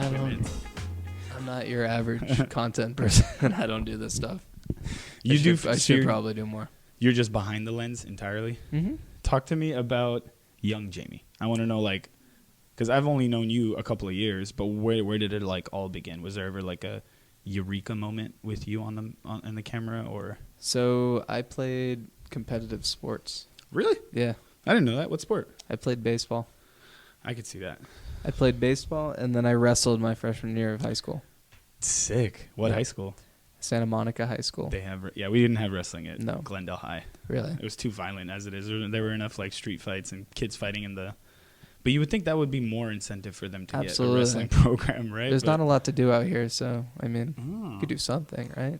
I'm not your average content person. I don't do this stuff. I should probably do more. You're just behind the lens entirely? Mm-hmm. Talk to me about young Jamie. I want to know, like, because I've only known you a couple of years, but where did it like all begin? Was there ever like a eureka moment with you on the camera, or? So I played competitive sports. Really? Yeah. I didn't know that. What sport? I played baseball. I could see that. I played baseball, and then I wrestled my freshman year of high school. Sick. What high school? Santa Monica High School. We didn't have wrestling at Glendale High. Really? It was too violent as it is. There were enough like street fights and kids fighting in the. But you would think that would be more incentive for them to get a wrestling program, right? There's not a lot to do out here, so I mean, you could do something, right?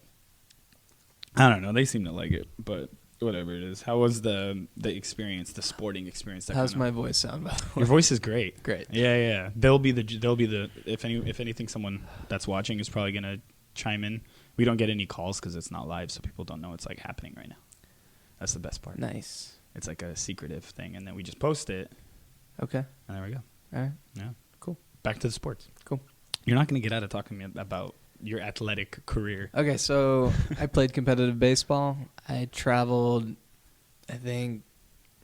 I don't know. They seem to like it, but whatever it is. How was the experience, the sporting experience? How's my voice sound? Your voice is great. Great. Yeah. They'll be the if anything, someone that's watching is probably gonna chime in. We don't get any calls because it's not live, so people don't know it's like happening right now. That's the best part. Nice. It's like a secretive thing, and then we just post it. Okay. And there we go. All right. Yeah. Cool. Back to the sports. Cool. You're not going to get out of talking to me about your athletic career. Okay, so I played competitive baseball. I traveled, I think,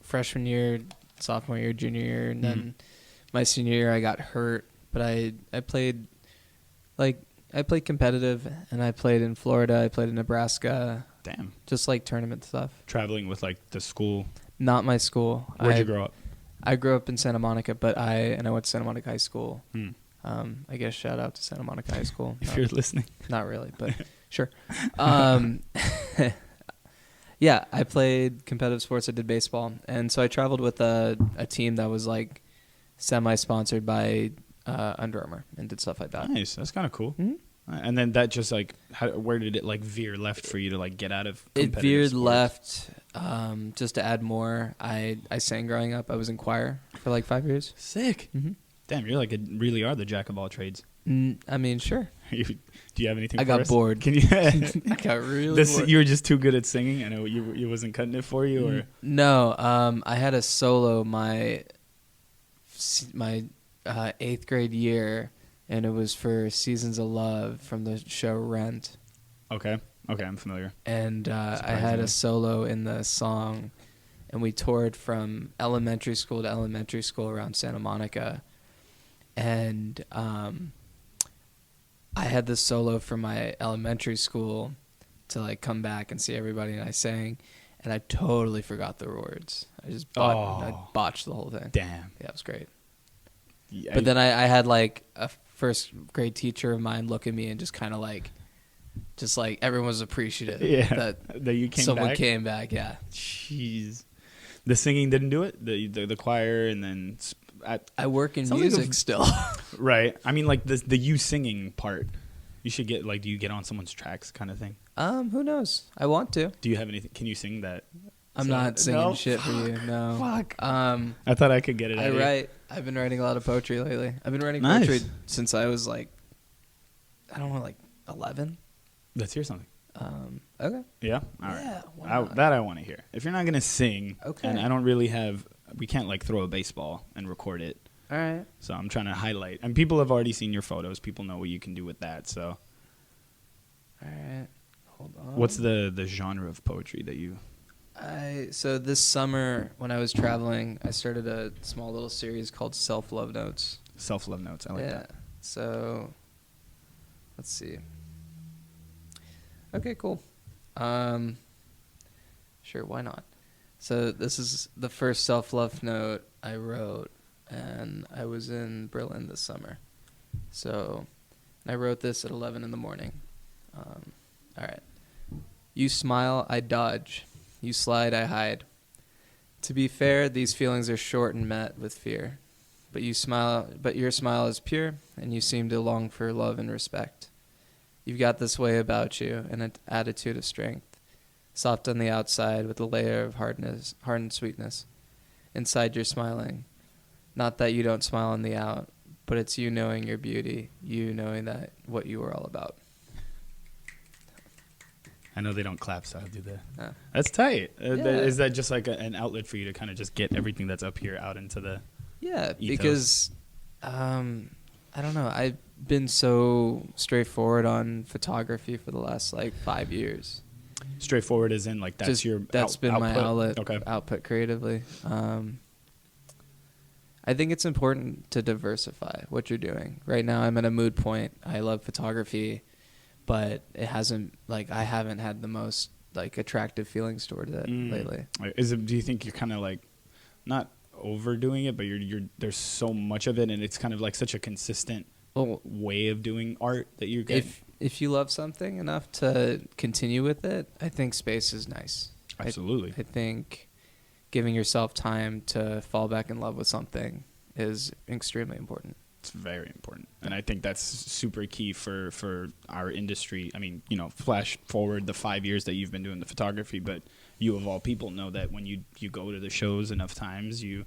freshman year, sophomore year, junior year, and then my senior year I got hurt. But I played competitive, and I played in Florida. I played in Nebraska. Damn. Just like tournament stuff. Traveling with like the school. Not my school. Where'd you grow up? I grew up in Santa Monica, but I went to Santa Monica High School. I guess shout out to Santa Monica High School. If you're listening. Not really, but sure. Yeah, I played competitive sports. I did baseball. And so I traveled with a team that was like semi-sponsored by Under Armour and did stuff like that. Nice. That's kind of cool. Mm-hmm. And then that just like, where did it like veer left for you to like get out of competitive It veered sports? left just to add more. I sang growing up. I was in choir for like 5 years. Sick. Mm-hmm. Damn, you're like really are the jack of all trades. I mean, sure. Do you have anything I for got us? bored. Can you? I got really bored. You were just too good at singing? I know you wasn't cutting it for you? Or No, I had a solo my 8th grade year, and it was for Seasons of Love from the show Rent. Okay, I'm familiar. And I had a solo in the song, and we toured from elementary school to elementary school around Santa Monica. And I had this solo from my elementary school to like come back and see everybody, and I sang, and I totally forgot the words. I botched the whole thing. Damn. Yeah, it was great. Yeah, But then I had like a first grade teacher of mine look at me and just kind of like, everyone was appreciative that you came someone back? came back. Yeah. Jeez. The singing didn't do it? The choir and then... I work in music still. Right. I mean, like the you singing part. You should get like, do you get on someone's tracks kind of thing? Who knows? I want to. Do you have anything? Can you sing that? I'm not singing shit for you. No. Fuck. I thought I could get it. I've been writing a lot of poetry lately. I've been writing poetry since I was like, I don't know, like 11. Let's hear something. Okay. Yeah. All right. Yeah. That I want to hear. If you're not gonna sing, okay. And I don't really have. We can't like throw a baseball and record it. All right. So I'm trying to highlight. And people have already seen your photos. People know what you can do with that. So. All right. Hold on. What's the genre of poetry that you... So this summer when I was traveling, I started a small little series called Self-Love Notes. Self-Love Notes. I like that. So let's see. Okay, cool. Sure, why not? So this is the first self-love note I wrote, and I was in Berlin this summer. So I wrote this at 11 in the morning. All right. You smile, I dodge. You slide, I hide. To be fair, these feelings are short and met with fear. But your smile is pure, and you seem to long for love and respect. You've got this way about you, an attitude of strength. Soft on the outside with a layer of hardened sweetness. Inside you're smiling. Not that you don't smile on the out, but it's you knowing your beauty, you knowing that what you are all about. I know they don't clap, so I'll do that. Oh. That's tight. Yeah. Is that just like an outlet for you to kind of just get everything that's up here out into the... Yeah, ethos? because I don't know. been so straightforward on photography for the last like 5 years. Straightforward as in like that's your that's been output? my outlet. Okay. Output creatively. I think it's important to diversify what you're doing. Right now, I'm at a mood point. I love photography, but it hasn't like I haven't had the most like attractive feelings toward it lately. Is it? Do you think you're kind of like not overdoing it, but you're there's so much of it, and it's kind of like such a consistent way of doing art that you're getting? If you love something enough to continue with it, I think space is nice. Absolutely. I think giving yourself time to fall back in love with something is extremely important. It's very important. And I think that's super key for our industry. I mean, you know, flash forward the 5 years that you've been doing the photography, but you of all people know that when you go to the shows enough times, you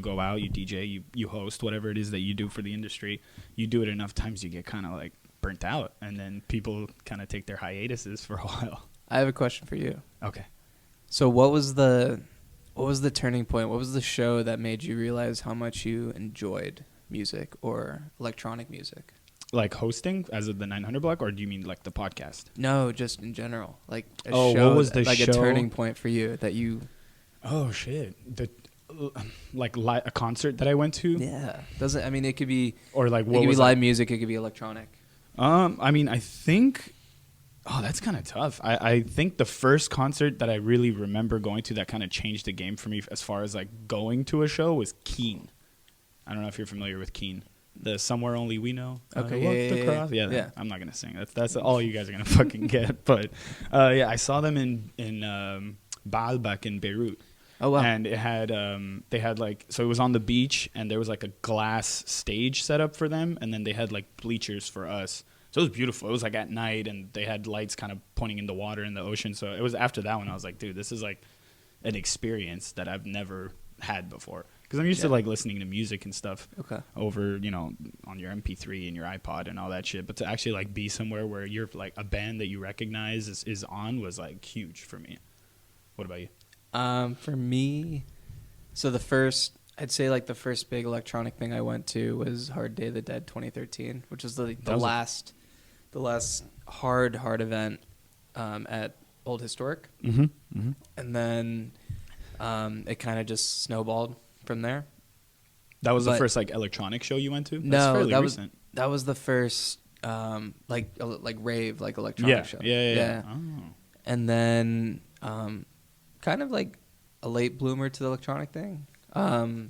go out, you DJ, you host, whatever it is that you do for the industry, you do it enough times, you get kind of like burnt out, and then people kind of take their hiatuses for a while. I have a question for you. Okay. So what was the turning point? What was the show that made you realize how much you enjoyed music or electronic music? Like hosting as of the 900 block, or do you mean like the podcast? No, just in general. Like a show. What was the like show? A turning point for you that you... Oh, shit. A concert that I went to? Yeah. Doesn't... I mean, it could be... Or like what it could was be live music. It could be electronic. I mean, I think... Oh, that's kind of tough. I think the first concert that I really remember going to that kind of changed the game for me as far as like going to a show was Keen. I don't know if you're familiar with Keen. The Somewhere Only We Know. Okay, Yeah. I'm not going to sing. That's all you guys are going to fucking get. But yeah, I saw them in Baalbek in Beirut. Oh, wow. And it had they had like, so it was on the beach, and there was like a glass stage set up for them, and then they had like bleachers for us. So it was beautiful. It was like at night, and they had lights kind of pointing in the water in the ocean. So it was after that one I was like, dude, this is like an experience that I've never had before. Because I'm used to like listening to music and stuff over, you know, on your MP3 and your iPod and all that shit. But to actually like be somewhere where you're like a band that you recognize is on was like huge for me. What about you? For me, so I'd say like the first big electronic thing I went to was Hard Day of the Dead 2013, which was the last hard event at Old Historic. Mm-hmm. And then it kind of just snowballed from there. That was the first like electronic show you went to? No, recent. That was the first like rave, like electronic show. Yeah. Oh. And then kind of like a late bloomer to the electronic thing. Or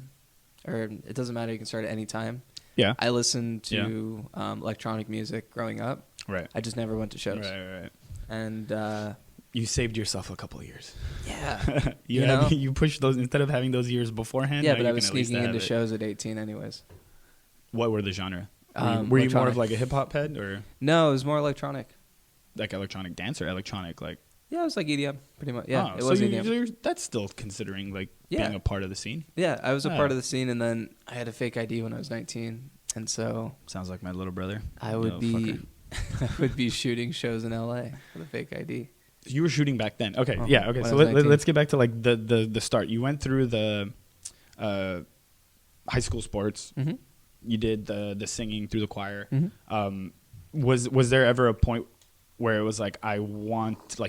it doesn't matter, you can start at any time. Yeah. I listened to electronic music growing up. Right. I just never went to shows. Right. And you saved yourself a couple of years. Yeah. you pushed those instead of having those years beforehand. Yeah, but I was sneaking into shows at 18 anyways. What were the genre? Were you more of like a hip hop head or? No, it was more electronic. Like electronic dance or electronic like? Yeah, it was like EDM, pretty much. Yeah, oh, it was EDM. That's still considering like being a part of the scene. Yeah, I was a part of the scene, and then I had a fake ID when I was 19, and so sounds like my little brother. I would be shooting shows in LA with a fake ID. You were shooting back then. Okay, yeah, okay. So let's get back to like the start. You went through the high school sports. Mm-hmm. You did the singing through the choir. Mm-hmm. Was there ever a point where it was like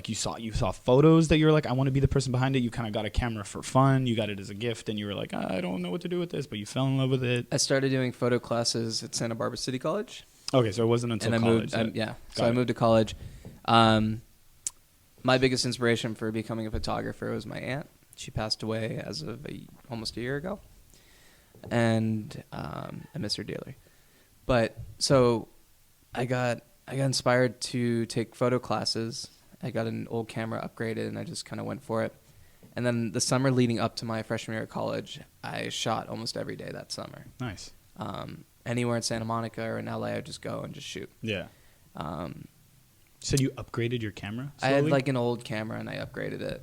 you saw photos that you were like, I want to be the person behind it? You kind of got a camera for fun. You got it as a gift, and you were like, I don't know what to do with this, but you fell in love with it. I started doing photo classes at Santa Barbara City College. Okay, so it wasn't until college. I moved to college. My biggest inspiration for becoming a photographer was my aunt. She passed away as of almost a year ago, and I miss her dearly. But so I got inspired to take photo classes. I got an old camera upgraded, and I just kind of went for it. And then the summer leading up to my freshman year of college, I shot almost every day that summer. Nice. Anywhere in Santa Monica or in LA, I'd just go and just shoot. Yeah. So you upgraded your camera slowly? I had like an old camera, and I upgraded it.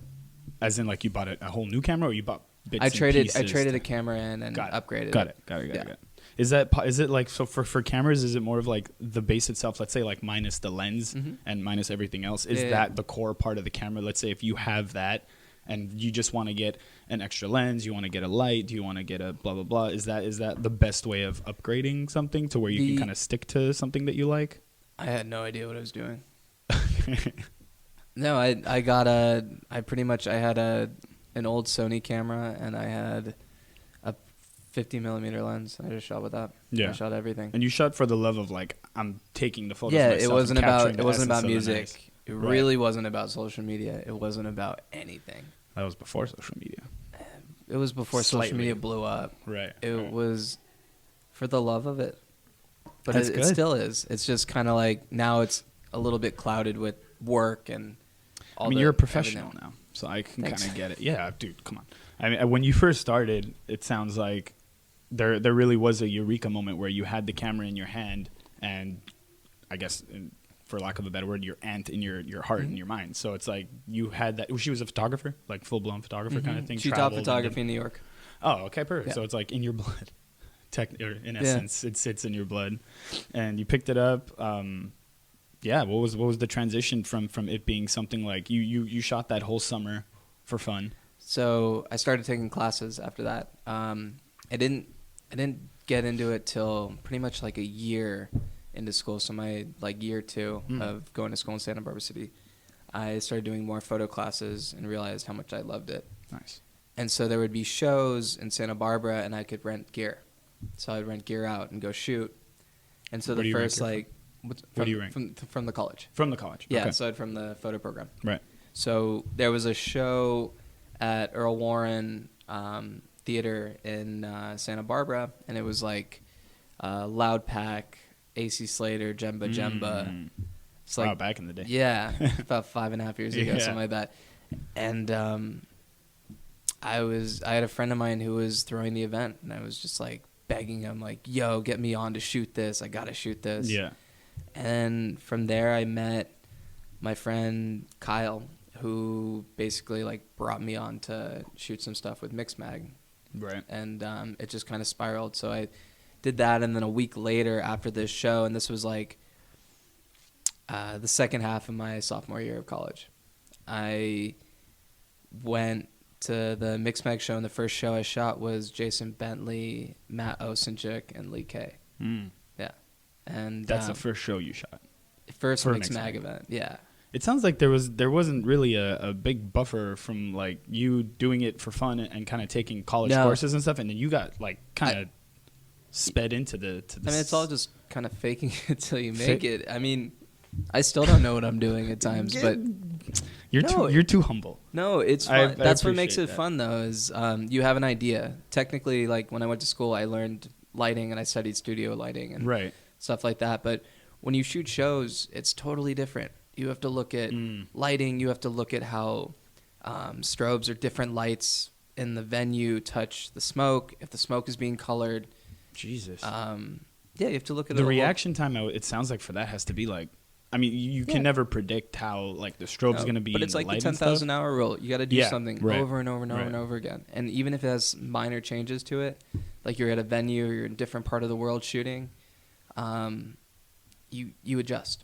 As in like you bought a whole new camera, or you bought bits I and pieces? I traded a camera in and upgraded it. Got it. Is it like, so for cameras, is it more of like the base itself, let's say like minus the lens and minus everything else? Is that the core part of the camera? Let's say if you have that, and you just want to get an extra lens, you want to get a light, do you want to get a blah blah blah? Is that the best way of upgrading something to where you can kind of stick to something that you like? I had no idea what I was doing. No, I had an old Sony camera, and I had a 50 millimeter lens, and I just shot with that. Yeah, I shot everything. And you shot for the love of like, I'm taking the photos. Yeah, myself it wasn't and capturing about the essence of the music. nice. It Right. really wasn't about social media. It wasn't about anything. That was before social media. It was before social Slightly. media blew up. Right. It right. was for the love of it. But That's it good. still is. It's just kind of like now it's a little bit clouded with work and all I mean, the you're a professional everything. now, so I can Thanks. kind of get it. Yeah, dude, come on. I mean, when you first started, it sounds like there really was a eureka moment where you had the camera in your hand, and I guess, for lack of a better word, your aunt in your heart and your mind. So it's like you had that. She was a photographer, like full blown photographer kind of thing. She taught traveled and photography did- in New York. Oh, okay, perfect. Yeah. So it's like in your blood. Or in Yeah. essence, it sits in your blood, and you picked it up. Yeah, what was the transition from it being something like you shot that whole summer for fun? So I started taking classes after that. I didn't get into it till pretty much like a year into school. So my like year 2 of going to school in Santa Barbara City, I started doing more photo classes and realized how much I loved it. Nice. And so there would be shows in Santa Barbara, and I could rent gear. So I'd rent gear out and go shoot. And so Where do the you rent first gear like Where do you rent? from the college. From the college. Yeah, Okay. so from the photo program. Right. So there was a show at Earl Warren Theater in Santa Barbara, and it was like Loud Pack, AC Slater, Jemba. It's like, Wow, back in the day. yeah, about 5.5 years ago, Yeah. something like that. And I had a friend of mine who was throwing the event, and I was just like begging him, like, "Yo, get me on to shoot this. I gotta shoot this." Yeah. And from there, I met my friend Kyle, who basically like brought me on to shoot some stuff with Mixmag, Right. and it just kind of spiraled. So I did that, and then a week later, after this show, and this was like the second half of my sophomore year of college, I went to the Mixmag show, and the first show I shot was Jason Bentley, Matt Osenchik, and Lee K. Yeah, and That's the first show you shot. first for Mixmag Mixmag. event. Yeah. It sounds like there wasn't really a big buffer from like you doing it for fun and kind of taking college No. courses and stuff, and then you got like kind of sped into the. I mean, it's all just kind of faking it till you make Fa- it. I mean, I still don't know what I'm doing at times, but No. you're too humble. no, it's I fun. That's what makes appreciate it that. fun, though, is you have an idea. Technically, like when I went to school, I learned lighting and I studied studio lighting and Right. stuff like that. But when you shoot shows, it's totally different. You have to look at lighting. You have to look at how strobes or different lights in the venue touch the smoke. If the smoke is being colored, Jesus. yeah, you have to look at The it all. reaction time, it sounds like for that has to be like, I mean, you can never predict how like the strobe's No, going to be. but in it's like the light and stuff. 10,000 hour rule. You got to do Yeah, something right, over and over and over right. and over again. And even if it has minor changes to it, like you're at a venue or you're in a different part of the world shooting, you adjust.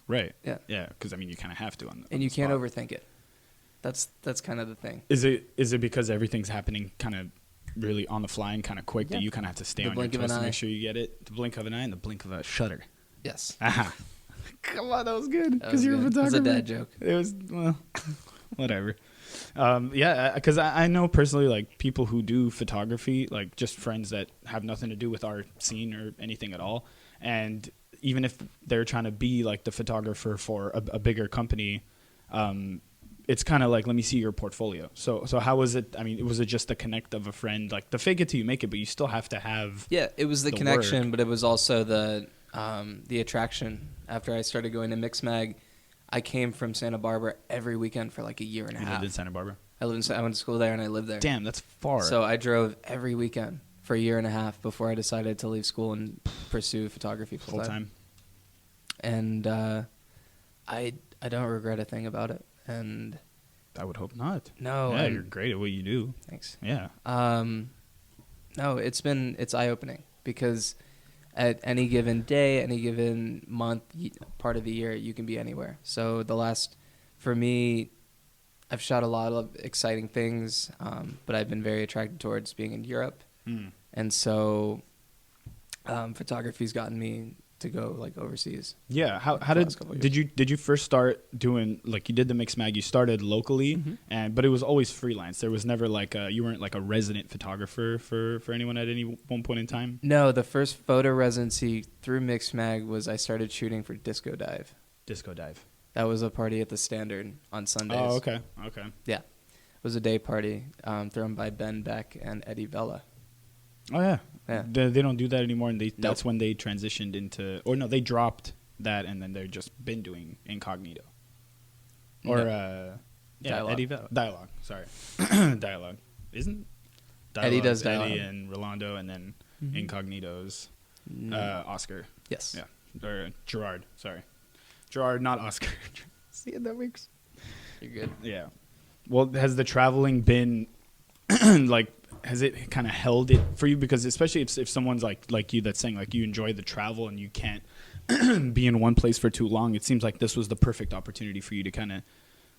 Right. Yeah. Yeah, because I mean, you kind of have to on the. And on you the can't spot. overthink it. That's kind of the thing. Is it because everything's happening kind of really on the fly and kind of quick that Yeah. you kind of have to stay The on your blink of toes an to eye. make sure you get it? The blink of an eye and the blink of a shutter. Yes. Aha. Come on, that was good. That was Because you're a good. It was photographer. a dad joke. It was, well, whatever. Yeah, because I know personally, like, people who do photography, like, just friends that have nothing to do with our scene or anything at all. And even if they're trying to be, like, the photographer for a bigger company, it's kind of like, let me see your portfolio. So how was it? I mean, was it just the connect of a friend? Like, the fake it till you make it, but you still have to have... Yeah, it was the the connection, work. but it was also the attraction. After I started going to Mixmag, I came from Santa Barbara every weekend for like a year and a You half. lived in Santa Barbara? I went to school there and I lived there. Damn, that's far. So I drove every weekend for a year and a half before I decided to leave school and pursue photography full full time. time. And I don't regret a thing about it. And I would hope not. no, Yeah, and- you're great at what you do. thanks. Yeah. No, it's eye opening because at any given day, any given month, part of the year, you can be anywhere. So for me, I've shot a lot of exciting things, but I've been very attracted towards being in Europe. And so photography's gotten me to go like overseas. Yeah. How did you first start doing, like, you did the mix mag, you started locally, but it was always freelance. There was never like you weren't like a resident photographer for anyone at any one point in time? No, the first photo residency through Mix Mag was I started shooting for Disco Dive. Disco Dive. That was a party at the Standard on Sundays. Oh, okay. Yeah. It was a day party thrown by Ben Beck and Eddie Vella. Oh, yeah. Yeah. They don't do that anymore, and Nope. that's when they transitioned into, or no, they dropped that, and then they're just been doing incognito. Or, No. Dialogue. Eddie Vella. Dialogue, sorry. Dialogue. Isn't Eddie does Dialogue. Eddie and Rolando, and then Incognito's Oscar. Yes. Yeah. Or Gerard, sorry. Gerard, not Oscar. See it, that makes... You're good. Yeah. Well, has the traveling been like, has it kind of held it for you? Because especially if someone's like you that's saying like you enjoy the travel and you can't be in one place for too long, it seems like this was the perfect opportunity for you to kind of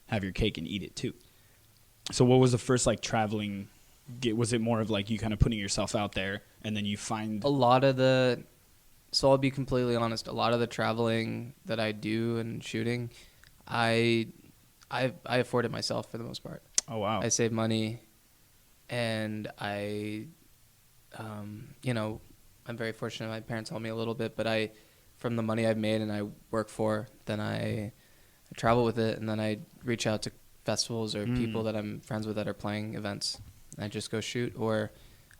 have your cake and eat it too. So what was the first like traveling? Was it more of like you kind of putting yourself out there and then you find a lot of the... So I'll be completely honest. A lot of the traveling that I do and shooting, I afford it myself for the most part. Oh wow! I save money, and I, you know, I'm very fortunate. My parents help me a little bit, but from the money I've made and I work for, then I travel with it, and then I reach out to festivals or people that I'm friends with that are playing events. I just go shoot, or,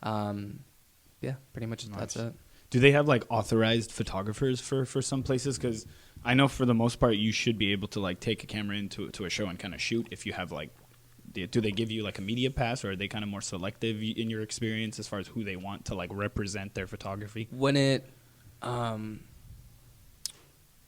yeah, pretty much that's it. Do they have like authorized photographers for some places? Because I know for the most part you should be able to like take a camera into a show and kind of shoot if you have like. Do they give you like a media pass, or are they kind of more selective in your experience as far as who they want to like represent their photography? When it,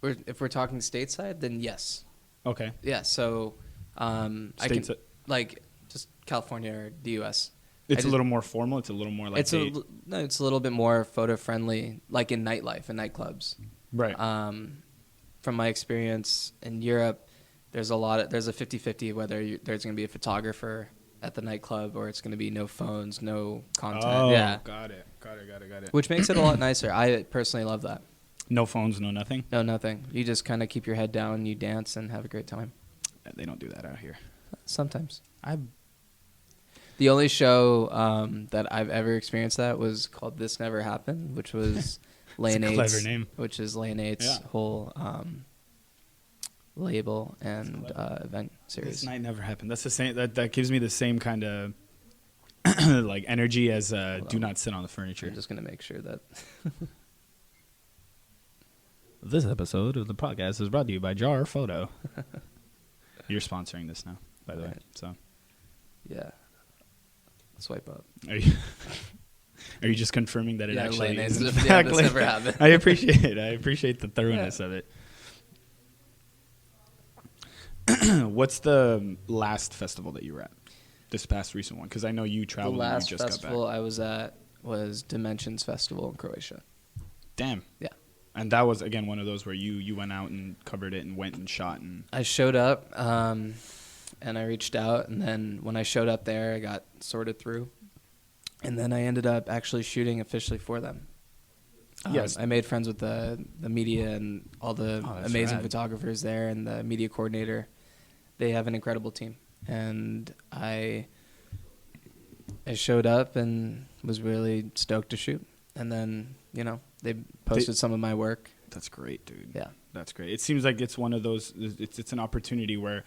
if we're talking stateside, then yes. Okay. Yeah. So, I can like just California or the U.S. It's a little more formal. It's a little more like it's a little bit more photo friendly, like in nightlife and nightclubs. Right. From my experience in Europe, there's a 50-50 whether there's going to be a photographer at the nightclub or it's going to be no phones, no content. Oh, yeah. Got it. Which makes it a lot nicer. I personally love that. No phones, no nothing? No, nothing. You just kind of keep your head down, you dance, and have a great time. They don't do that out here. Sometimes. The only show that I've ever experienced that was called This Never Happened, which was Lane 8's, clever name. Which is Lane 8's whole label and event series. This night never happened. That's the same. That gives me the same kind of like energy as Do Not Sit on the Furniture. I'm just gonna make sure that. This episode of the podcast is brought to you by Jar Photo. You're sponsoring this now, by the way. So. Yeah. Swipe up. Are you just confirming that it actually is in fact? fact, This never happened. I appreciate it. I appreciate the thoroughness of it. What's the last festival that you were at? This past recent one, because I know you traveled. The last and you just festival got back. I was at was Dimensions Festival in Croatia. Damn. Yeah. And that was again one of those where you went out and covered it and went and shot and. I showed up. And I reached out, and then when I showed up there, I got sorted through. And then I ended up actually shooting officially for them. Yes. I made friends with the media and all the amazing rad. photographers there and the media coordinator. They have an incredible team. And I showed up and was really stoked to shoot. And then, they posted some of my work. That's great, dude. Yeah. That's great. It seems like it's one of those, it's an opportunity where,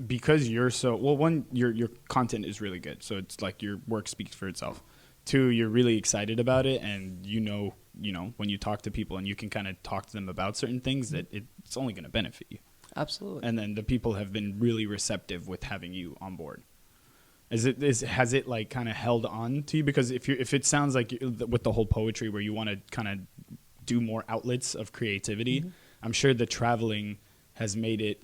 because you're so one, your content is really good, so it's like your work speaks for itself. Two, you're really excited about it, and when you talk to people and you can kind of talk to them about certain things, that it's only going to benefit you. Absolutely. And then the people have been really receptive with having you on board. Has it like kind of held on to you? Because if it sounds like with the whole poetry where you want to kind of do more outlets of creativity, I'm sure the traveling has made it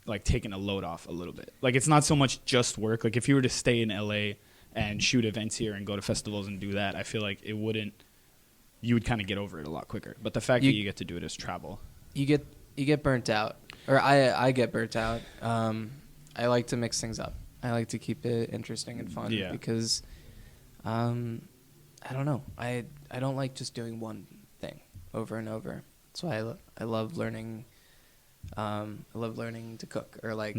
like taking a load off a little bit. Like it's not so much just work. Like if you were to stay in LA and shoot events here and go to festivals and do that, I feel like you would kind of get over it a lot quicker. But the fact that you get to do it as travel. You get burnt out. Or I get burnt out. I like to mix things up. I like to keep it interesting and fun because I don't know. I don't like just doing one thing over and over. That's why I love learning. I love learning to cook or like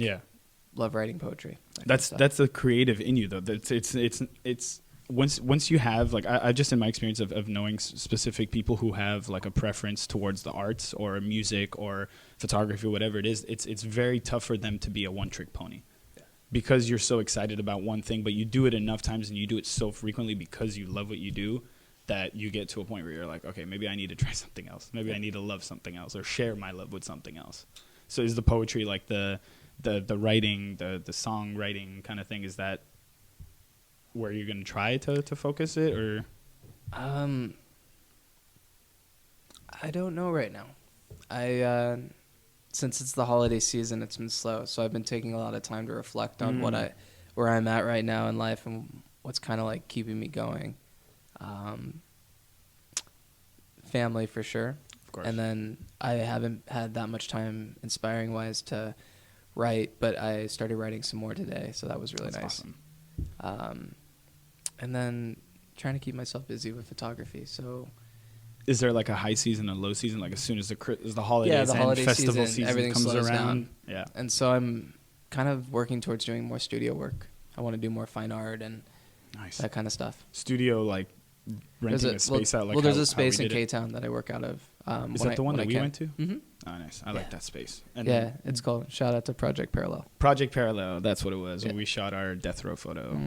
love writing poetry. That's the creative in you though. That's it's once you have like I just in my experience of knowing specific people who have like a preference towards the arts or music or photography or whatever it is, it's very tough for them to be a one-trick pony. Because you're so excited about one thing, but you do it enough times and you do it so frequently because you love what you do that you get to a point where you're like, okay, maybe I need to try something else. Maybe I need to love something else or share my love with something else. So is the poetry like the writing, the songwriting kind of thing, is that where you're going to try to focus it or? I don't know right now. Since it's the holiday season, it's been slow. So I've been taking a lot of time to reflect on where I'm at right now in life and what's kind of like keeping me going. Family for sure. Of course. And then I haven't had that much time inspiring wise to write, but I started writing some more today. So that was really nice. Awesome. And then trying to keep myself busy with photography. So is there like a high season and low season? Like as soon as the holidays the holiday festival season everything comes slows around. Down. Yeah. And so I'm kind of working towards doing more studio work. I want to do more fine art and that kind of stuff. Studio, like renting a space out. Like there's a space in K-Town that I work out of. Is that the one that we went to? Mm-hmm. Oh, nice. I like that space. And it's called, shout out to Project Parallel. Project Parallel, that's what it was. When we shot our death row photo,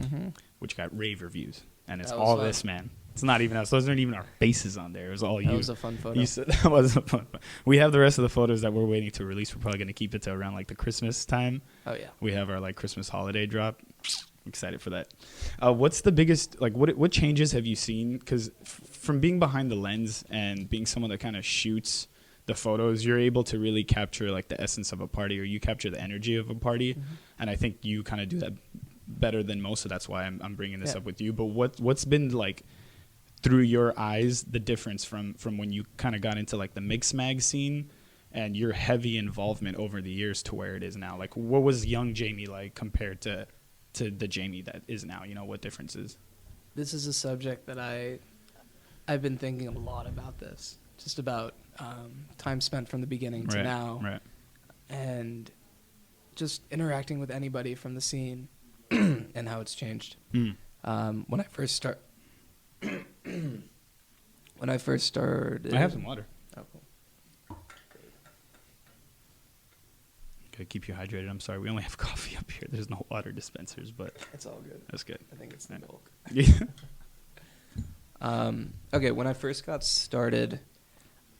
which got rave reviews. And it's all fun. This, man. It's not even us. Those aren't even our faces on there. It was all you. That was a fun photo. You said that was a fun photo. We have the rest of the photos that we're waiting to release. We're probably going to keep it to around like the Christmas time. Oh, yeah. We have our like Christmas holiday drop. I'm excited for that. What's the biggest, like what changes have you seen? Because from being behind the lens and being someone that kind of shoots the photos, you're able to really capture like the essence of a party, or you capture the energy of a party. And I think you kind of do that better than most. So that's why I'm bringing this up with you. But what's been like, through your eyes, the difference from when you kind of got into like the mix mag scene and your heavy involvement over the years to where it is now? Like what was young Jamie like compared to the Jamie that is now? You know, what differences? This is a subject that I've been thinking a lot about this, just about time spent from the beginning to now. Right. And just interacting with anybody from the scene and how it's changed. When I first started, I have some water. Oh, cool. Gotta keep you hydrated. I'm sorry, we only have coffee up here. There's no water dispensers, but it's all good. That's good. I think it's the milk. Yeah. Okay, when I first got started,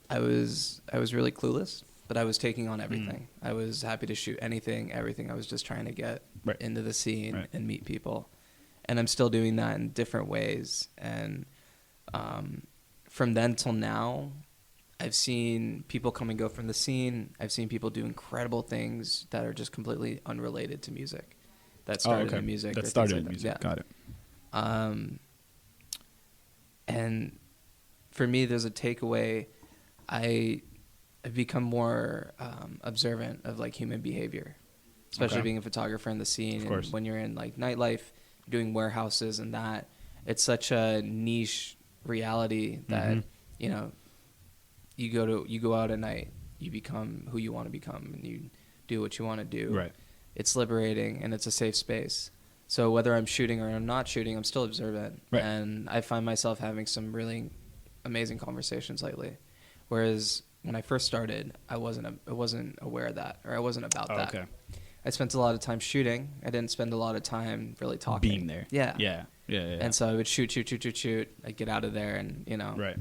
I was really clueless, but I was taking on everything. I was happy to shoot anything, everything. I was just trying to get into the scene and meet people. And I'm still doing that in different ways. And from then till now, I've seen people come and go from the scene. I've seen people do incredible things that are just completely unrelated to music. That started in music. That started in music. Yeah. Got it. And for me, there's a takeaway. I've become more observant of like human behavior, especially being a photographer in the scene. Of course. And when you're in like nightlife, doing warehouses and that, it's such a niche reality that you know, you go out at night, you become who you want to become, and you do what you want to do. Right. It's liberating and it's a safe space. So whether I'm shooting or I'm not shooting, I'm still observant. Right. And I find myself having some really amazing conversations lately. Whereas when I first started, I wasn't aware of that, or I wasn't about that. Okay. I spent a lot of time shooting. I didn't spend a lot of time really talking. Being there. Yeah. Yeah. And so I would shoot. I'd get out of there, and you know,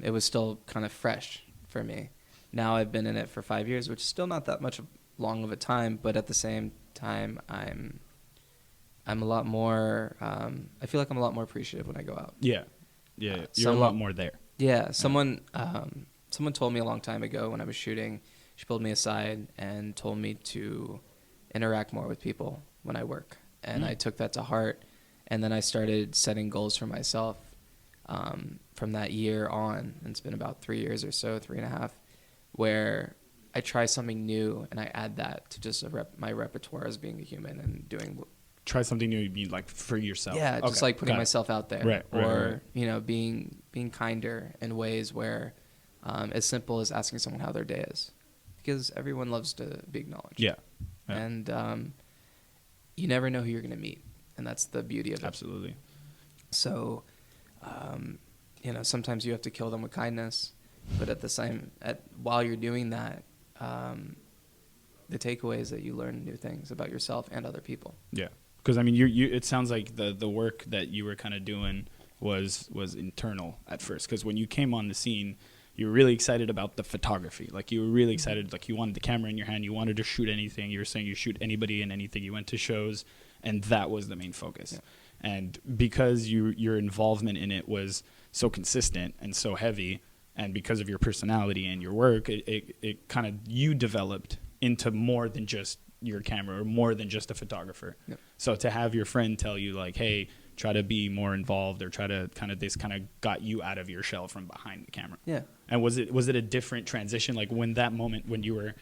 it was still kind of fresh for me. Now I've been in it for 5 years, which is still not that much long of a time, but at the same time, I'm a lot more. I feel like I'm a lot more appreciative when I go out. Yeah. You're a lot more there. Yeah. Someone told me a long time ago when I was shooting. She pulled me aside and told me to interact more with people when I work, and I took that to heart. And then I started setting goals for myself from that year on. And it's been about 3 years or so, 3.5, where I try something new and I add that to just my repertoire as being a human and doing. Try something new, you mean like for yourself? Yeah, just like putting got it. myself out there, Right, or right. being kinder in ways where, as simple as asking someone how their day is, because everyone loves to be acknowledged. Yeah. And you never know who you're going to meet, and that's the beauty of it. Absolutely. So, sometimes you have to kill them with kindness, but while you're doing that, the takeaway is that you learn new things about yourself and other people. Yeah. Because I mean, you it sounds like the work that you were kind of doing was internal at first. Because when you came on the scene, you were really excited about the photography. Like you were really excited. Like you wanted the camera in your hand. You wanted to shoot anything. You were saying you shoot anybody and anything. You went to shows, and that was the main focus. Yeah. And because your involvement in it was so consistent and so heavy, and because of your personality and your work, it kind of you developed into more than just your camera or more than just a photographer. Yep. So to have your friend tell you like, hey, try to be more involved, or try to kind of got you out of your shell from behind the camera. Yeah. And was it a different transition? Like when that moment when you were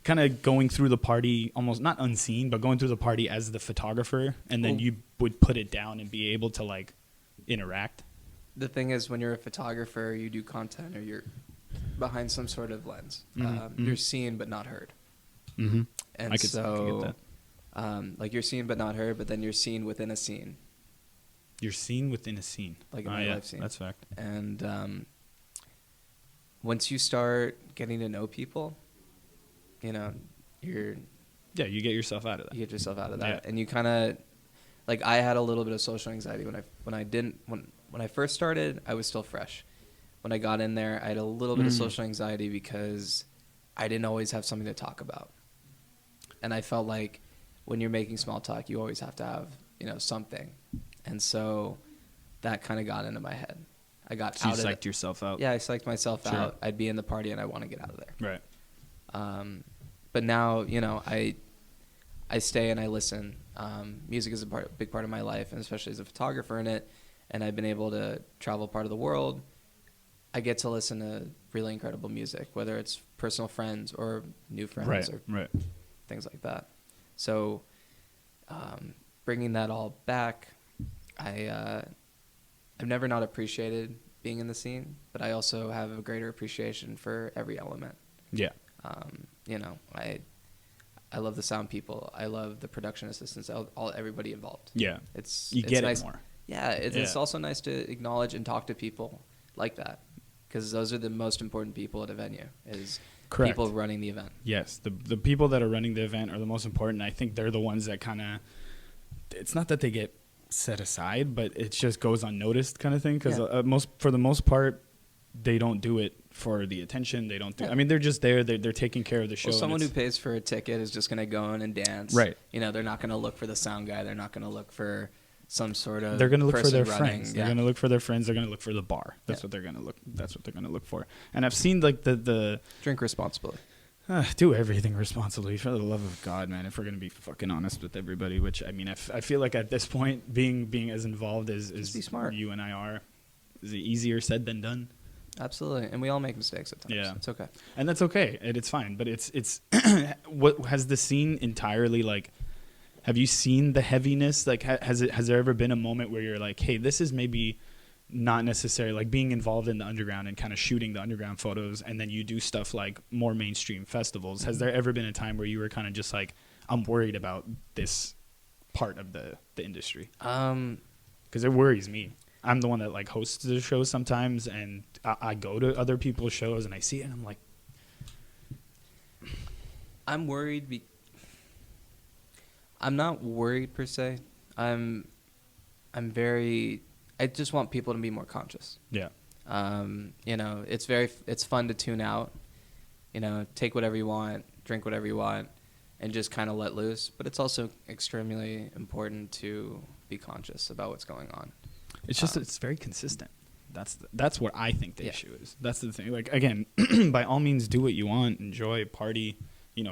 kind of going through the party, almost not unseen, but going through the party as the photographer, and then you would put it down and be able to like interact? The thing is, when you're a photographer, you do content, or you're behind some sort of lens. You're seen but not heard. Mm-hmm. And I could get that. Like you're seen but not heard, but then you're seen within a scene. You're seen within a scene. Like in my life scene. That's fact. And once you start getting to know people, you get yourself out of that. You get yourself out of that. Yeah. And you kind of, like I had a little bit of social anxiety when I first started, I was still fresh. When I got in there, I had a little bit of social anxiety because I didn't always have something to talk about. And I felt like when you're making small talk, you always have to have, something. And so that kind of got into my head. I got so out of it. You psyched yourself out? Yeah, I psyched myself out. I'd be in the party and I want to get out of there. Right. But now, I stay and I listen. Music is a big part of my life, and especially as a photographer in it. And I've been able to travel part of the world. I get to listen to really incredible music, whether it's personal friends or new friends or things like that. So bringing that all back, I've never not appreciated being in the scene, but I also have a greater appreciation for every element. Yeah. I love the sound people. I love the production assistants, everybody involved. Yeah. It's nice. It more. Yeah. It's also nice to acknowledge and talk to people like that, because those are the most important people at a venue, is Correct. People running the event. Yes. The people that are running the event are the most important. I think they're the ones that kind of, it's not that they get set aside, but it just goes unnoticed kind of thing, because for the most part, they don't do it for the attention. They don't do. I mean, they're just there. They're taking care of the show. Well, someone who pays for a ticket is just going to go in and dance. Right. They're not going to look for the sound guy. They're not going to look for some sort of. They're going to look for their running. Friends. They're going to look for their friends. They're going to look for the bar. That's what they're going to look. That's what they're going to look for. And I've seen like the drink responsibly. Do everything responsibly, for the love of God, man. If we're gonna be fucking honest with everybody, which I mean, I feel like at this point, being as involved as you and I are, is easier said than done. Absolutely, and we all make mistakes at times. Yeah, it's okay, and that's okay, and it's fine. But it's what has the scene entirely like? Have you seen the heaviness? Like, has there ever been a moment where you're like, hey, this is maybe not necessarily like being involved in the underground and kind of shooting the underground photos, and then you do stuff like more mainstream festivals. Has there ever been a time where you were kind of just like, I'm worried about this part of the industry? Because it worries me. I'm the one that like hosts the shows sometimes, and I go to other people's shows and I see it and I'm like, I'm worried. I'm not worried per se. I just want people to be more conscious. Yeah. It's fun to tune out, take whatever you want, drink whatever you want, and just kind of let loose. But it's also extremely important to be conscious about what's going on. It's just it's very consistent. That's what I think the issue is. That's the thing. Like, again, by all means, do what you want, enjoy, party.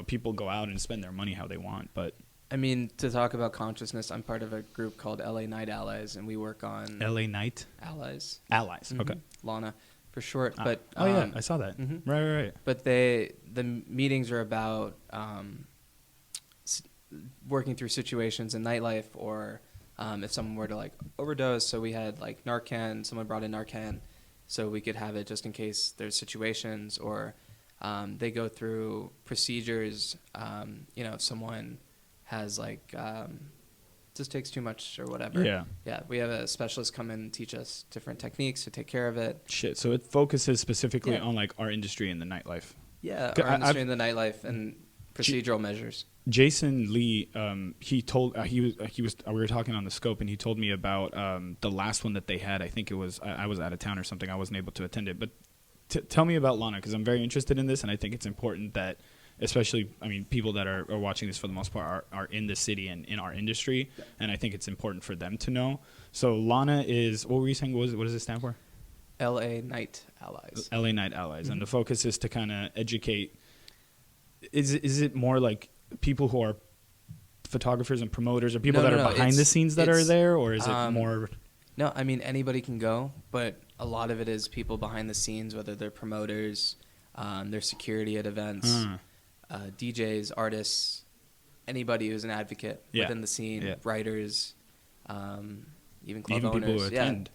People go out and spend their money how they want, but. I mean, to talk about consciousness, I'm part of a group called LA Night Allies, and we work on... LA Night? Allies. Allies, okay. Lana, for short. But yeah, I saw that. Mhm. Right. But the meetings are about s- working through situations in nightlife, or if someone were to like overdose. So we had like Narcan. Someone brought in Narcan, so we could have it just in case there's situations, or they go through procedures. If someone has like just takes too much or whatever. Yeah. We have a specialist come in and teach us different techniques to take care of it. Shit. So it focuses specifically on like our industry and the nightlife. Yeah, our industry in the nightlife and procedural measures. Jason Lee, he told we were talking on the scope, and he told me about the last one that they had. I think it was I was out of town or something. I wasn't able to attend it. But tell me about Lana, because I'm very interested in this, and I think it's important that, especially, I mean, people that are watching this for the most part are in the city and in our industry, and I think it's important for them to know. So Lana is, what were you saying? What does it stand for? LA Night Allies. LA Night Allies, Mm-hmm. and the focus is to kind of educate. Is it more like people who are photographers and promoters, or people that are behind the scenes that are there, or is it more? No, I mean, anybody can go, but a lot of it is people behind the scenes, whether they're promoters, they're security at events, DJs, artists, anybody who's an advocate within the scene, writers, even club owners. People who attend.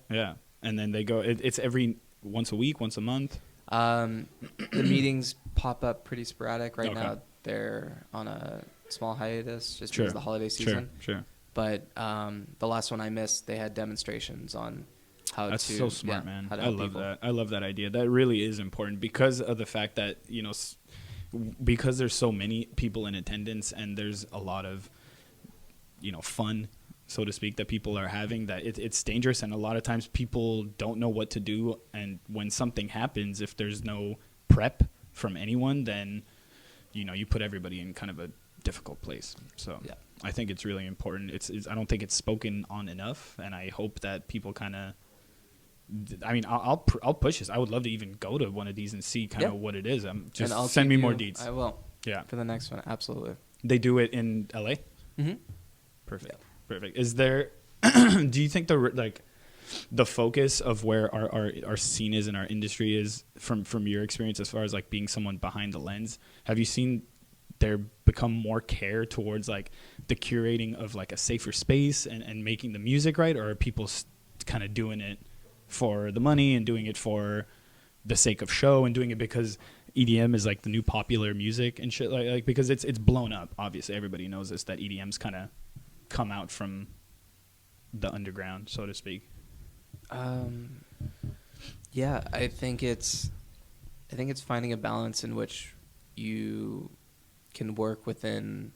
Yeah. And then they go, it's every once a week, once a month? The meetings pop up pretty sporadic. Right now, they're on a small hiatus just because of the holiday season. Sure. But the last one I missed, they had demonstrations on how That's to... so smart, man. How to I help love people. that. I love that idea. That really is important because of the fact that, because there's so many people in attendance and there's a lot of, fun, so to speak, that people are having, that it's dangerous. And a lot of times people don't know what to do. And when something happens, if there's no prep from anyone, then, you put everybody in kind of a difficult place. So I think it's really important. I don't think it's spoken on enough. And I hope that people kind of, I mean, I'll push this. I would love to even go to one of these and see kind of what it is. Just send me more deets. I will. Yeah. For the next one, absolutely. They do it in LA? Mm-hmm. Perfect. Yeah. Perfect. Is there, do you think the focus of where our scene is in our industry is from your experience as far as like being someone behind the lens? Have you seen there become more care towards like the curating of like a safer space and making the music right? Or are people kind of doing it for the money and doing it for the sake of show and doing it because EDM is like the new popular music and shit, like because it's blown up. Obviously everybody knows this, that EDM's kind of come out from the underground, so to speak. Yeah, I think it's finding a balance in which you can work within.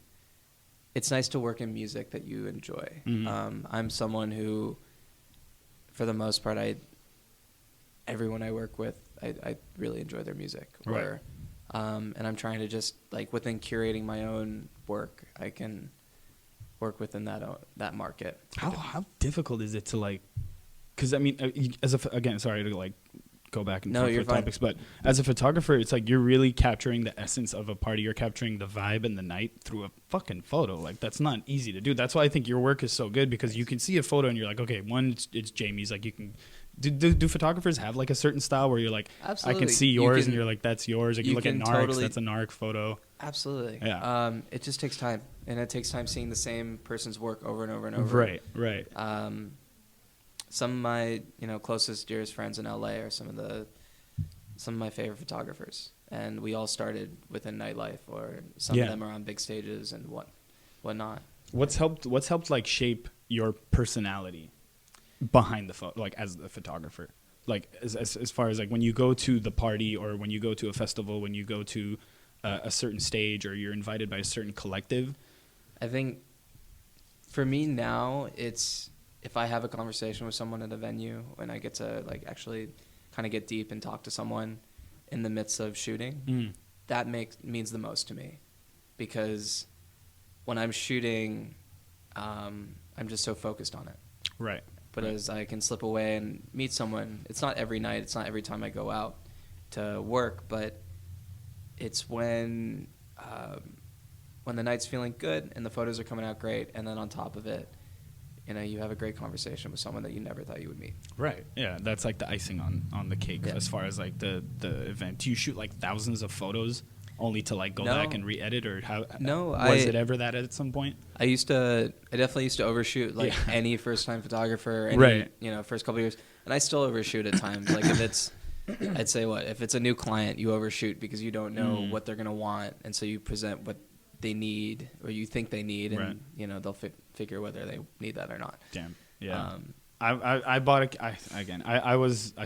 It's nice to work in music that you enjoy. Mm-hmm. I'm someone who, for the most part, everyone I work with, I really enjoy their music. Right. And I'm trying to just like within curating my own work, I can work within that market. How difficult is it to like? Because I mean, again, sorry to like go back and forth with topics, but as a photographer, it's like you're really capturing the essence of a party. You're capturing the vibe and the night through a fucking photo. Like that's not easy to do. That's why I think your work is so good, because you can see a photo and you're like, okay, one, it's Jamie's. Like you can. Do photographers have like a certain style where you're like, absolutely. I can see yours and you're like, that's yours. Like you look at Narcs, that's a Narc photo. Absolutely. Yeah. It just takes time, and it takes time seeing the same person's work over and over and over. Right. Some of my closest, dearest friends in LA are some of my favorite photographers, and we all started within nightlife, or some of them are on big stages and whatnot. What's helped like shape your personality behind the photo, like as a photographer, like as far as like when you go to the party or when you go to a festival, when you go to a certain stage or you're invited by a certain collective? I think for me now, it's if I have a conversation with someone at a venue and I get to like actually kind of get deep and talk to someone in the midst of shooting, that means the most to me, because when I'm shooting, I'm just so focused on it. Right. But as I can slip away and meet someone, it's not every night, it's not every time I go out to work, but it's when the night's feeling good and the photos are coming out great, and then on top of it, you know, you have a great conversation with someone that you never thought you would meet. Right. Yeah, that's like the icing on the cake as far as like the event. Do you shoot like thousands of photos only to like go back and re-edit, or how? No, was it ever that at some point? I definitely used to overshoot like any first time photographer, you know, first couple of years, and I still overshoot at times. Like if it's, I'd say if it's a new client, you overshoot because you don't know what they're gonna want, and so you present what they need or you think they need, and you know they'll figure whether they need that or not. Damn. Yeah. I bought I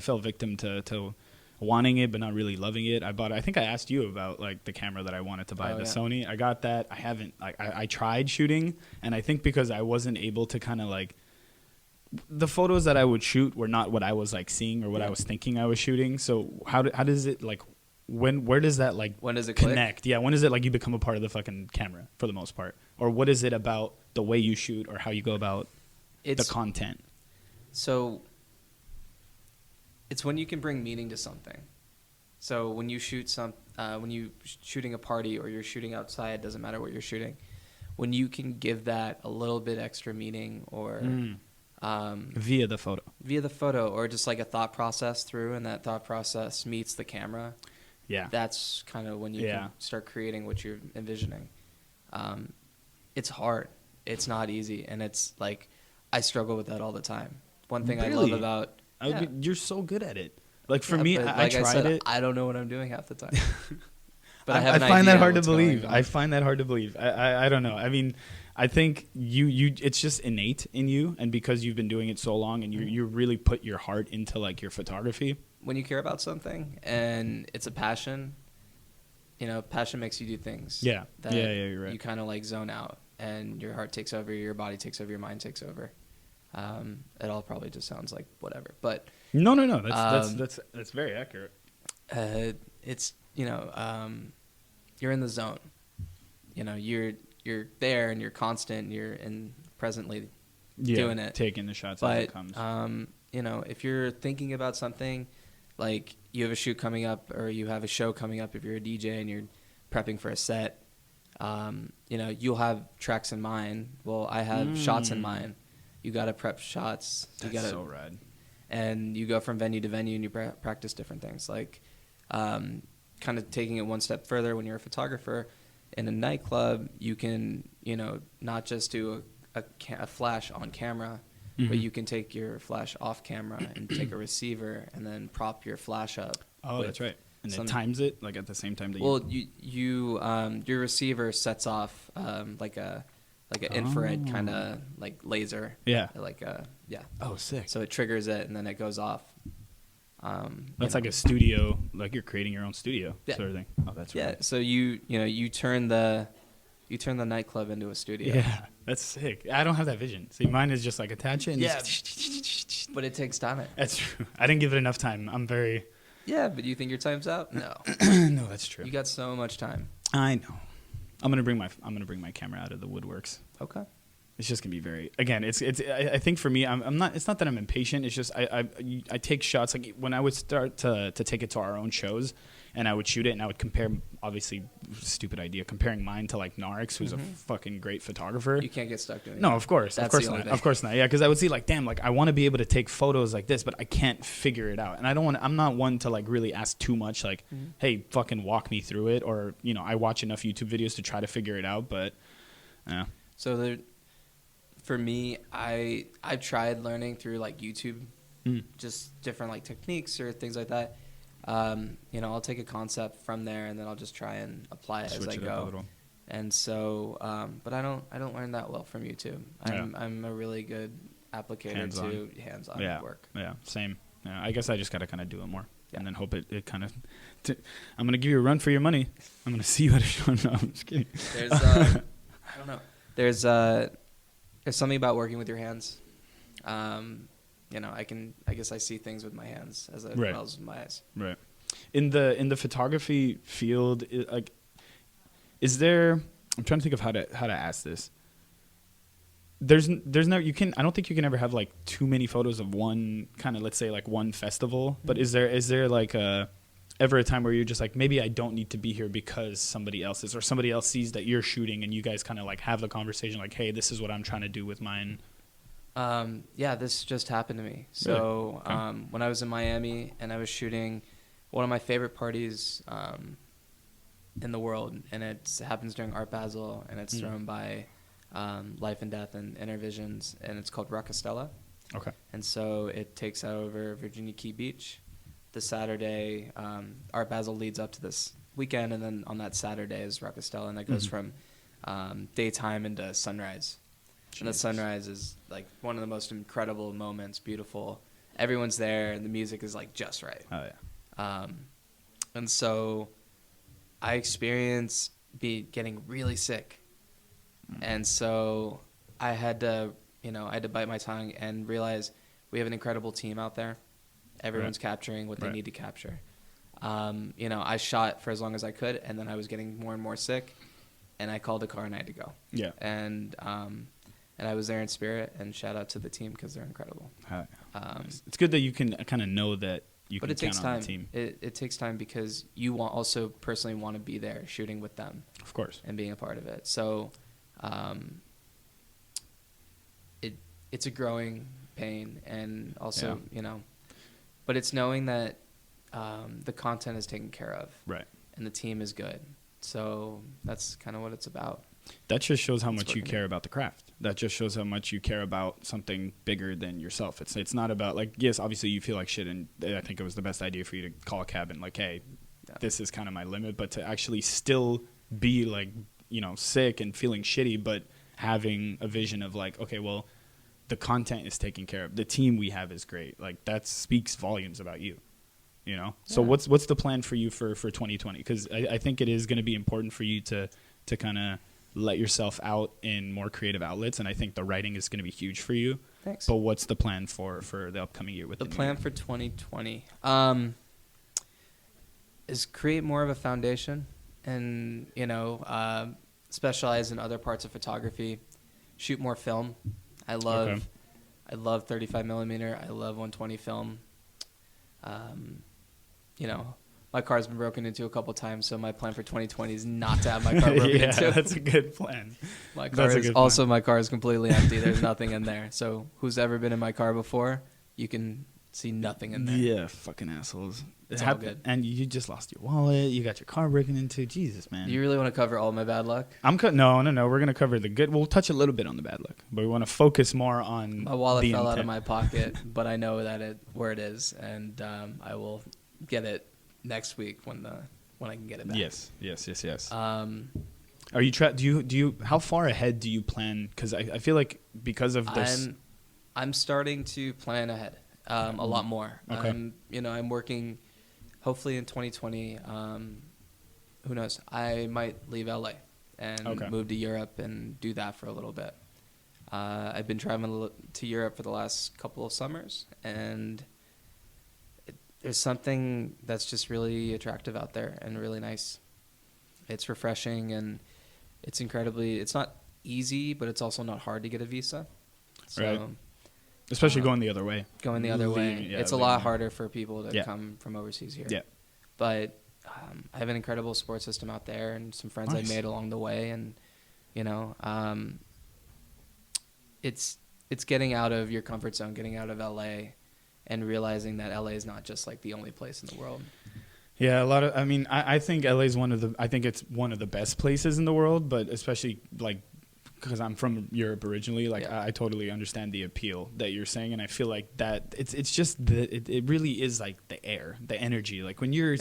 fell victim to wanting it but not really loving it. I think I asked you about like the camera that I wanted to buy, Sony. I got that. I haven't like I tried shooting, and I think because I wasn't able to kind of like, the photos that I would shoot were not what I was like seeing or what I was thinking I was shooting. So how does it like, where does that like, when does it connect? click? Yeah, when is it like you become a part of the fucking camera for the most part? Or what is it about the way you shoot or how you go about the content? So it's when you can bring meaning to something. So when you shoot when you shooting a party or you're shooting outside, doesn't matter what you're shooting, when you can give that a little bit extra meaning or via the photo or just like a thought process through, and that thought process meets the camera. Yeah, that's kind of when you can start creating what you're envisioning. It's hard. It's not easy, and it's like I struggle with that all the time. One thing I love about you're so good at it. Like for me, I tried it. I don't know what I'm doing half the time. But I find that hard to believe. I find that hard to believe. I don't know. I mean, I think you it's just innate in you, and because you've been doing it so long, and you really put your heart into like your photography. When you care about something and it's a passion, you know, passion makes you do things. Yeah. You're right. You kind of like zone out, and your heart takes over, your body takes over, your mind takes over. It all probably just sounds like whatever, but no. That's very accurate. It's, you know, you're in the zone. You know, you're there and you're constant. And you're presently doing it, taking the shots as it comes. You know, if you're thinking about something, like you have a shoot coming up or you have a show coming up, if you're a DJ and you're prepping for a set, you know, you'll have tracks in mind. Well, I have shots in mind. You got to prep shots. That's so rad. And you go from venue to venue and you practice different things. Like kind of taking it one step further, when you're a photographer in a nightclub, you can, you know, not just do a flash on camera, but you can take your flash off camera and take a receiver and then prop your flash up. Oh, that's right. And it times it like at the same time that your receiver sets off like an infrared kind of like laser. Yeah. Oh, sick. So it triggers it and then it goes off. That's like a studio, like you're creating your own studio sort of thing. Oh, that's right. Yeah. So you turn the nightclub into a studio. Yeah, that's sick. I don't have that vision. See, mine is just like attach it. And but it takes time. That's true. I didn't give it enough time. I'm very. Yeah, but you think your time's out? No. No, that's true. You got so much time. I know. I'm gonna bring my camera out of the woodworks. Okay. It's just gonna be very. Again, I think for me, I'm not. It's not that I'm impatient. It's just I take shots. Like when I would start to take it to our own shows, and I would shoot it, and I would compare. Obviously, stupid idea. Comparing mine to like Narix, who's a fucking great photographer. You can't get stuck doing. No, of course not. Of course not. Yeah, because I would see like, damn, like I want to be able to take photos like this, but I can't figure it out, and I don't want. I'm not one to like really ask too much. Like, hey, fucking walk me through it, or I watch enough YouTube videos to try to figure it out, but. Yeah. So for me, I've tried learning through like YouTube, just different like techniques or things like that. I'll take a concept from there and then I'll just try and apply it as I go. And so, but I don't learn that well from YouTube. I'm a really good applicator to hands-on work. Yeah, same. Yeah, I guess I just got to kind of do it more and then hope it kind of. I'm gonna give you a run for your money. I'm gonna see you at a show. No, I'm just kidding. There's I don't know. There's something about working with your hands. I guess I see things with my hands as well as with my eyes. Right. In the photography field, is there? I'm trying to think of how to ask this. There's no I don't think you can ever have like too many photos of one kind of, let's say like one festival. But is there like ever a time where you're just like, maybe I don't need to be here because somebody else is, or somebody else sees that you're shooting and you guys kind of like have the conversation like, hey, this is what I'm trying to do with mine? Yeah, this just happened to me. So Really? Okay. when I was in Miami and I was shooting one of my favorite parties in the world, and it happens during Art Basel, and it's thrown by Life and Death and Intervisions, and it's called Rockastella. Okay. And so it takes out over Virginia Key Beach. The Saturday, Art Basel leads up to this weekend, and then on that Saturday is Rockastella, and that goes from daytime into sunrise. And the sunrise is like one of the most incredible moments, beautiful. Everyone's there, and the music is like just right. Oh yeah. And so I experienced getting really sick. And so I had to bite my tongue and realize we have an incredible team out there. Everyone's capturing what they need to capture. I shot for as long as I could, and then I was getting more and more sick, and I called a car and I had to go. Yeah. And I was there in spirit, and shout out to the team because they're incredible. It's good that you can kind of know that you can count on the team. It takes time because you also personally want to be there shooting with them. Of course. And being a part of it. So it's a growing pain, and also, but it's knowing that the content is taken care of. Right. And the team is good. So that's kind of what it's about. That just shows how much you care about the craft. That just shows how much you care about something bigger than yourself. It's not about, like, yes, obviously you feel like shit, and I think it was the best idea for you to call a cab and like, hey, this is kind of my limit, but to actually still be like, sick and feeling shitty, but having a vision of like, okay, well, the content is taken care of. The team we have is great. Like, that speaks volumes about you. So what's the plan for you for 2020? Because I think it is going to be important for you to kind of let yourself out in more creative outlets, and I think the writing is going to be huge for you. Thanks. But what's the plan for the upcoming year with the plan for 2020? Is create more of a foundation, and specialize in other parts of photography, shoot more film. I love 35 millimeter. I love 120 film. My car's been broken into a couple times, so my plan for 2020 is not to have my car broken into. That's a good plan. My car is completely empty. There's nothing in there. So who's ever been in my car before, you can see nothing in there. Yeah, fucking assholes. It's all good. And you just lost your wallet. You got your car broken into. Jesus, man. Do you really want to cover all my bad luck? No. We're going to cover the good. We'll touch a little bit on the bad luck, but we want to focus more on my wallet fell out of my pocket, but I know that where it is, and I will get it next week when I can get it back. Yes. Are you do you how far ahead do you plan? Because I feel like because of this, I'm starting to plan ahead a lot more. Okay. I'm working. Hopefully in 2020, who knows? I might leave LA and move to Europe and do that for a little bit. I've been traveling to Europe for the last couple of summers, and there's something that's just really attractive out there and really nice. It's refreshing, and it's not easy, but it's also not hard to get a visa. So, right. Especially going the other way. It's a lot harder for people to come from overseas here. Yeah. But I have an incredible support system out there, and some friends I made along the way, and it's getting out of your comfort zone, getting out of LA, and realizing that LA is not just like the only place in the world. Yeah, I think LA is it's one of the best places in the world, but especially like because I'm from Europe originally, I totally understand the appeal that you're saying, and I feel like that it's just it really is like the air, the energy. Like when you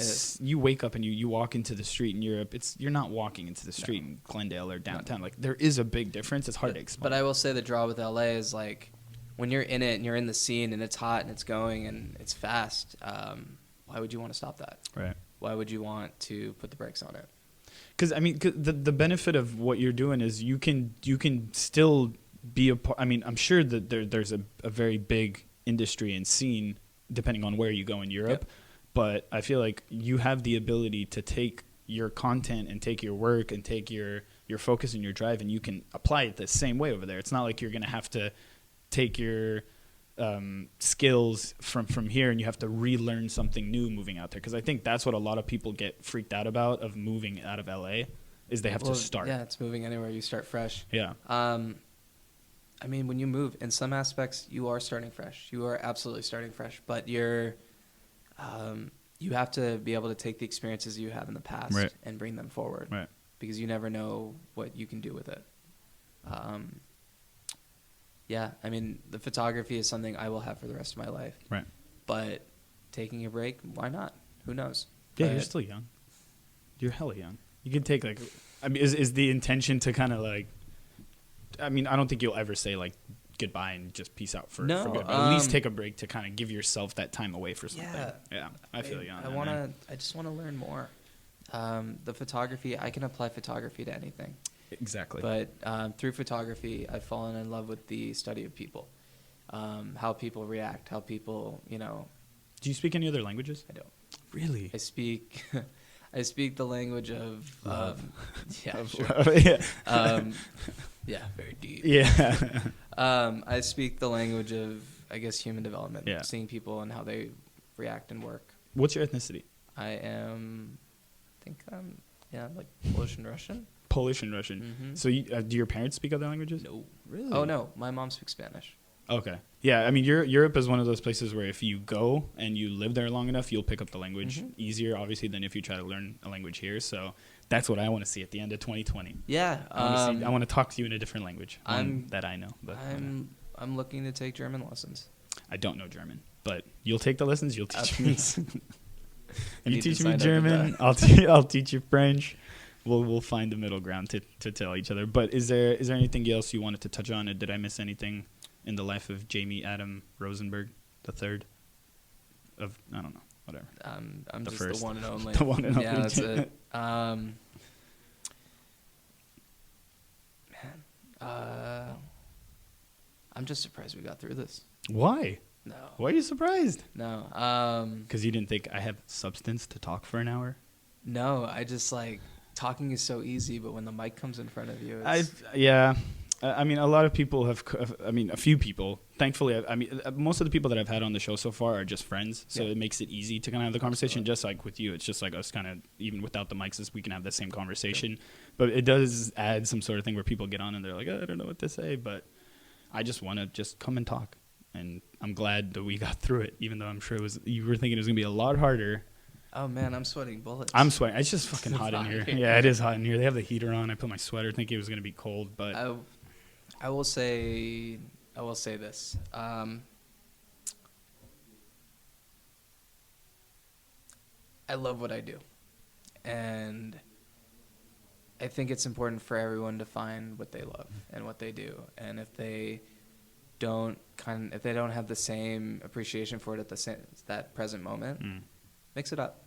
wake up and you walk into the street in Europe, you're not walking into the street in Glendale or downtown. Like there is a big difference. It's hard to explain. But I will say the draw with LA is like when you're in it and you're in the scene and it's hot and it's going and it's fast. Why would you want to stop that? Right. Why would you want to put the brakes on it? Because the benefit of what you're doing is you can still be a part. I mean, I'm sure that there's a very big industry and scene depending on where you go in Europe, but I feel like you have the ability to take your content and take your work and take your focus and your drive, and you can apply it the same way over there. It's not like you're gonna have to take your skills from here and you have to relearn something new moving out there, because I think that's what a lot of people get freaked out about of moving out of LA is they have to start. Yeah, it's moving anywhere. You start fresh. Yeah. I mean, when you move, in some aspects, you are starting fresh. You are absolutely starting fresh, but you have to be able to take the experiences you have in the past Right. and bring them forward, Right. because you never know what you can do with it. Yeah, I mean, the photography is something I will have for the rest of my life. Right. But taking a break, why not? Who knows? Yeah, But you're still young. You're hella young. You can take like, I mean, is the intention to kind of like, I mean, I don't think you'll ever say like goodbye and just peace out for No, good, but at least take a break to kind of give yourself that time away for something. Yeah, I feel you on that, man. I just want to learn more. The photography, I can apply photography to anything. Exactly. But through photography, I've fallen in love with the study of people, how people react, how people, Do you speak any other languages? I don't. Really? I speak, I speak the language of Love. Yeah, Of sure. love, yeah. Yeah, very deep. Yeah. I speak the language of, I guess, human development. Yeah. Seeing people and how they react and work. What's your ethnicity? I think I'm like Polish and Russian. Polish and Russian. Mhm. So do your parents speak other languages? No. Really? Oh no, my mom speaks Spanish. Okay. Yeah, I mean, Europe is one of those places where if you go and you live there long enough, you'll pick up the language easier, obviously, than if you try to learn a language here. So that's what I want to see at the end of 2020. Yeah. I want to talk to you in a different language I'm- that I know. But I'm looking to take German lessons. I don't know German, but you'll take the lessons. You'll teach me. If you Need to teach sign me up for German, that. I'll teach you French. We'll find the middle ground to tell each other. But is there anything else you wanted to touch on? Or did I miss anything in the life of Jamie Adam Rosenberg III? I don't know, whatever. I'm The just first. the one and only. The one and Yeah, only. that's it. I'm just surprised we got through this. Why? No. Why are you surprised? No. Because you didn't think I have substance to talk for an hour? No, I just talking is so easy, but when the mic comes in front of you, it's, I mean, a lot of people a few people, thankfully, most of the people that I've had on the show so far are just friends. So it makes it easy to kind of have the conversation. Absolutely. Just like with you, it's just like us kind of, even without the mics, we can have the same conversation. But it does add some sort of thing where people get on and they're like, I don't know what to say. But I just want to just come and talk. And I'm glad that we got through it, even though I'm sure you were thinking it was going to be a lot harder. oh man, I'm sweating bullets. I'm sweating. It's just fucking It's hot in hot here. here. Yeah, it is hot in here. They have the heater on. I put my sweater thinking it was going to be cold, but I will say this. I love what I do, and I think it's important for everyone to find what they love and what they do. And if they don't have the same appreciation for it at that present moment, mix it up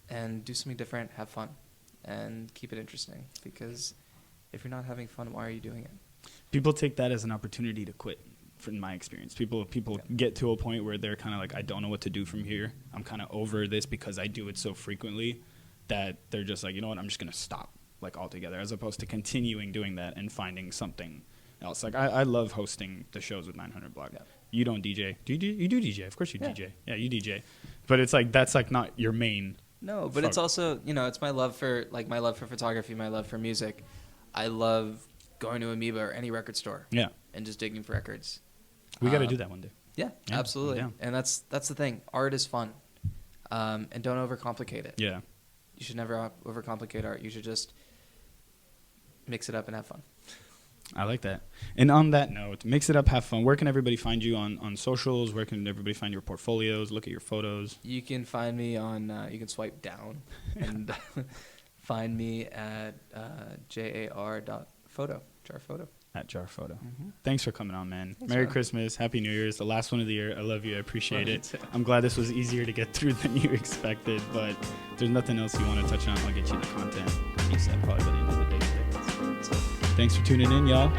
and do something different. Have fun and keep it interesting. Because if you're not having fun, why are you doing it? people take that as an opportunity to quit. In my experience, people get to a point where they're kind of like, I don't know what to do from here. I'm kind of over this because I do it so frequently that they're just like, you know what, I'm just gonna stop like altogether, as opposed to continuing doing that and finding something else. Like I love hosting the shows with 900 Block. Yeah. You don't DJ? Do you do DJ? Of course you DJ. Yeah, you DJ. But it's like that's like not your main. No, but it's also, you know, it's my love for photography, my love for music. I love going to Amoeba or any record store. Yeah. And just digging for records. We got to do that one day. Yeah, absolutely. And that's the thing. Art is fun, and don't overcomplicate it. Yeah, you should never overcomplicate art. You should just mix it up and have fun. I like that. And on that note, mix it up, have fun. Where can everybody find you on socials? Where can everybody find your portfolios? Look at your photos. You can find me on. You can swipe down and find me at jar.photo. Jarphoto. At Jarphoto. Mm-hmm. Thanks for coming on, man. Thanks, Merry Christmas. Happy New Year's. The last one of the year. I love you. I appreciate it. I'm glad this was easier to get through than you expected, but if there's nothing else you want to touch on, I'll get you the content. You said probably by the end of the day today. Thanks for tuning in, y'all.